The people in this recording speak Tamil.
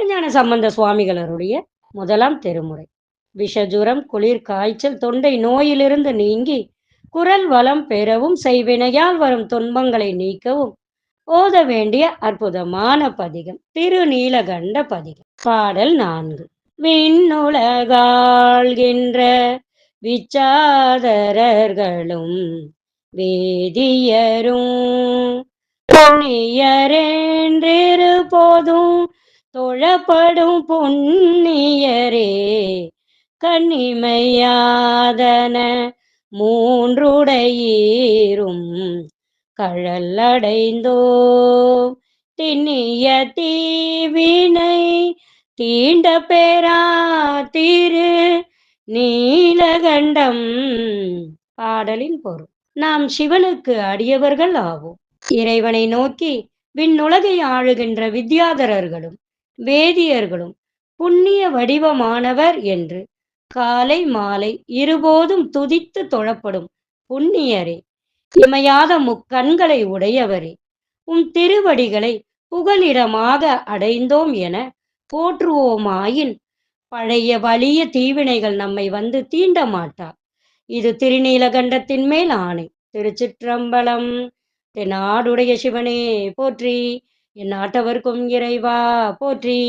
சிவஞான சம்பந்த சுவாமிகளருடைய முதலாம் திருமுறை. விஷஜுரம், குளிர், காய்ச்சல், தொண்டை நோயிலிருந்து நீங்கி குரல் வளம் பெறவும் செய்வினையால் வரும் துன்பங்களை நீக்கவும் ஓத வேண்டிய அற்புதமான பதிகம் திருநீலகண்ட பதிகம். பாடல் 4. விண்ணுலகாள்கின்ற விச்சாதரர்களும் வேதியரும் புண்ணியரென்றிரு போதும் தொழப்படும் புண்ணியரே கண்ணிமையாதன மூன்றுடையீரும் கழல் அடைந்தோ திண்ணிய தீவினை தீண்ட பெறா திரு நீலகண்டம். பாடலின் பொருள். நாம் சிவனுக்கு அடியவர்கள் ஆவோம். இறைவனை நோக்கி விண்ணுலகை ஆளுகின்ற வித்யாதரர்களும் வேதியர்களும் புண்ணிய வடிவமானவர் என்று காலை மாலை இருபோதும் துதித்து தொழப்படும் புண்ணியரே, இமையாத முக்கண்களை உடையவரே, உம் திருவடிகளை புகலிடமாக அடைந்தோம் என போற்றுவோமாயின் பழைய வலிய தீவினைகள் நம்மை வந்து தீண்ட மாட்டா. இது திருநீலகண்டத்தின் மேல் ஆணை. திருச்சிற்றம்பலம். தென்னாடுடைய சிவனே போற்றி, என் நாட்டவர்க்கும் இறைவா போற்றி.